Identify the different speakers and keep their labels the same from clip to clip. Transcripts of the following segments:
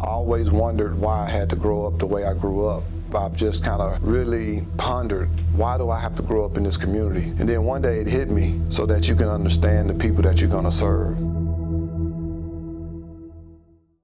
Speaker 1: I always wondered why I had to grow up the way I grew up. I've just kind of really pondered, why do I have to grow up in this community? And then one day it hit me, so that you can understand the people that you're going to serve.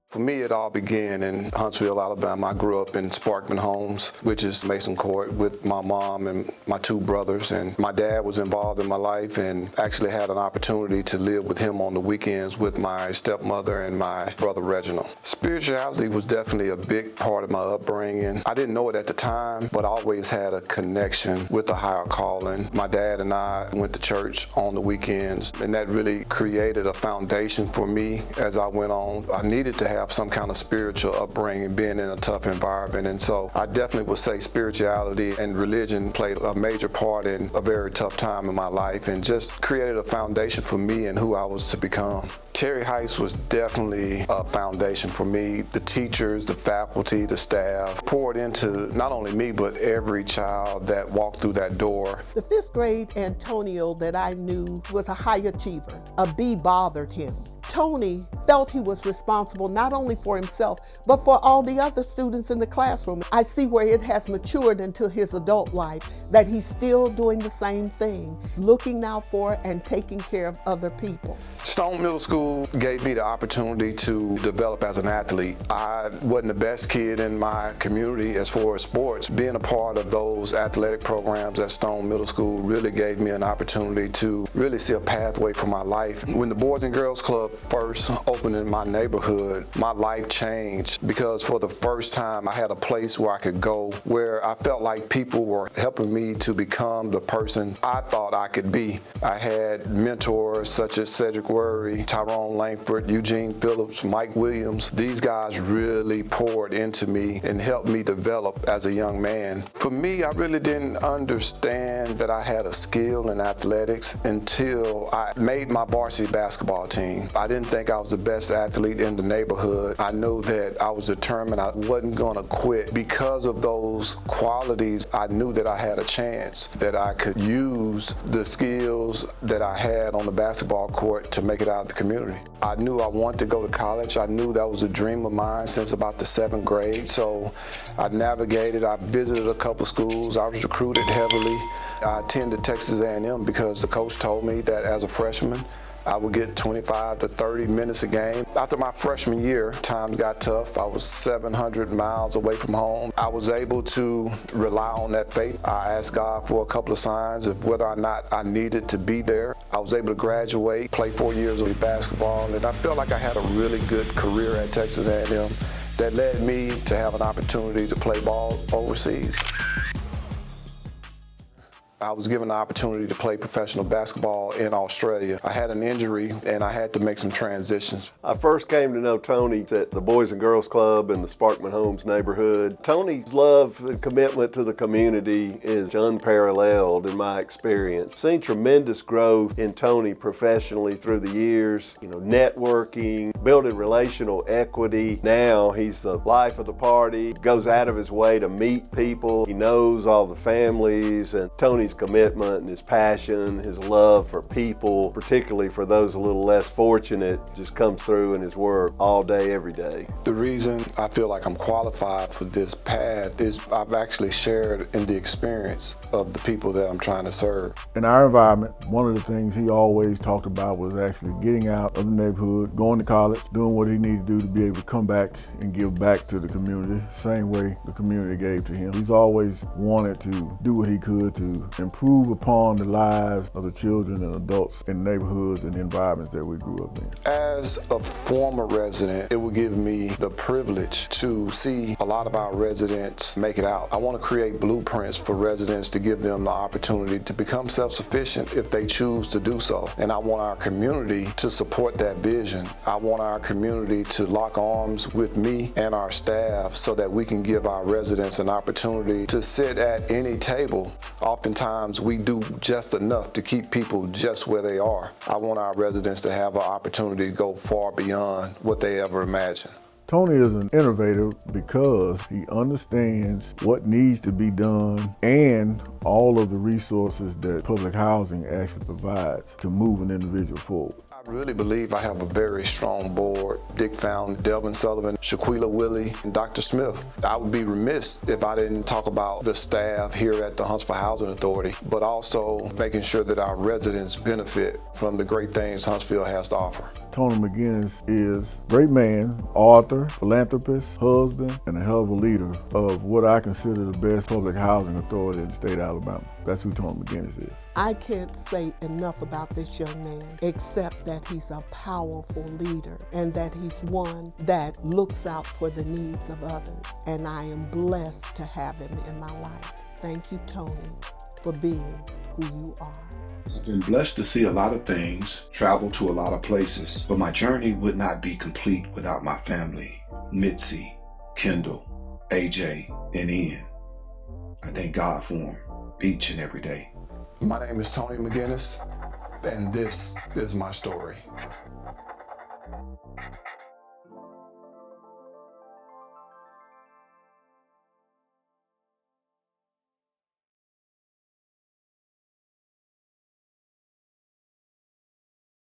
Speaker 1: For me, it all began in Huntsville, Alabama. I grew up in Sparkman Homes, which is Mason Court, with my mom and my two brothers. And my dad was involved in my life and actually had an opportunity to live with him on the weekends with my stepmother and my brother Reginald. Spirituality was definitely a big part of my upbringing. I didn't know it at the time, but I always had a connection with a higher calling. My dad and I went to church on the weekends, and that really created a foundation for me as I went on. I needed to have some kind of spiritual upbringing, being in a tough environment, and so I definitely would say spirituality and religion played a major part in a very tough time in my life and just created a foundation for me and who I was to become. Terry Heights was definitely a foundation for me. The teachers, the faculty, the staff poured into not only me, but every child that walked through that door.
Speaker 2: The 5th grade Antonio that I knew was a high achiever. A B bothered him. Tony felt he was responsible not only for himself, but for all the other students in the classroom. I see where it has matured into his adult life, that he's still doing the same thing, looking out for and taking care of other people.
Speaker 1: Stone Middle School gave me the opportunity to develop as an athlete. I wasn't the best kid in my community as far as sports. Being a part of those athletic programs at Stone Middle School really gave me an opportunity to really see a pathway for my life. When the Boys and Girls Club first opened in my neighborhood, my life changed because for the first time I had a place where I could go where I felt like people were helping me to become the person I thought I could be. I had mentors such as Cedric Worry, Tyrone Langford, Eugene Phillips, Mike Williams. These guys really poured into me and helped me develop as a young man. For me, I really didn't understand that I had a skill in athletics until I made my varsity basketball team. I didn't think I was the best athlete in the neighborhood. I knew that I was determined I wasn't going to quit. Because of those qualities, I knew that I had a chance, that I could use the skills that I had on the basketball court to make it out of the community. I knew I wanted to go to college. I knew that was a dream of mine since about the 7th grade. So I navigated, I visited a couple schools. I was recruited heavily. I attended Texas A&M because the coach told me that as a freshman, I would get 25 to 30 minutes a game. After my freshman year, times got tough. I was 700 miles away from home. I was able to rely on that faith. I asked God for a couple of signs of whether or not I needed to be there. I was able to graduate, play 4 years of basketball, and I felt like I had a really good career at Texas A&M that led me to have an opportunity to play ball overseas. I was given the opportunity to play professional basketball in Australia. I had an injury and I had to make some transitions.
Speaker 3: I first came to know Tony at the Boys and Girls Club in the Sparkman Homes neighborhood. Tony's love and commitment to the community is unparalleled in my experience. I've seen tremendous growth in Tony professionally through the years, networking, building relational equity. Now he's the life of the party, goes out of his way to meet people. He knows all the families, and Tony's commitment and his passion, his love for people, particularly for those a little less fortunate, just comes through in his work all day, every day.
Speaker 1: The reason I feel like I'm qualified for this path is I've actually shared in the experience of the people that I'm trying to serve.
Speaker 4: In our environment, one of the things he always talked about was actually getting out of the neighborhood, going to college, doing what he needed to do to be able to come back and give back to the community, same way the community gave to him. He's always wanted to do what he could to improve upon the lives of the children and adults in neighborhoods and environments that we grew up in.
Speaker 1: As a former resident, it would give me the privilege to see a lot of our residents make it out. I want to create blueprints for residents to give them the opportunity to become self-sufficient if they choose to do so. And I want our community to support that vision. I want our community to lock arms with me and our staff so that we can give our residents an opportunity to sit at any table. Oftentimes we do just enough to keep people just where they are. I want our residents to have an opportunity to go far beyond what they ever imagined.
Speaker 4: Tony is an innovator because he understands what needs to be done and all of the resources that public housing actually provides to move an individual forward.
Speaker 1: I really believe I have a very strong board. Dick Found, Delvin Sullivan, Shaquila Willie, and Dr. Smith. I would be remiss if I didn't talk about the staff here at the Huntsville Housing Authority, but also making sure that our residents benefit from the great things Huntsville has to offer.
Speaker 4: Tony McGinnis is a great man, author, philanthropist, husband, and a hell of a leader of what I consider the best public housing authority in the state of Alabama. That's who Tony McGinnis is.
Speaker 2: I can't say enough about this young man, except that he's a powerful leader and that he's one that looks out for the needs of others. And I am blessed to have him in my life. Thank you, Tony, for being who you are.
Speaker 5: I've been blessed to see a lot of things, travel to a lot of places, but my journey would not be complete without my family, Mitzi, Kendall, AJ, and Ian. I thank God for them each and every day.
Speaker 1: My name is Tony McGinnis, and this is my story.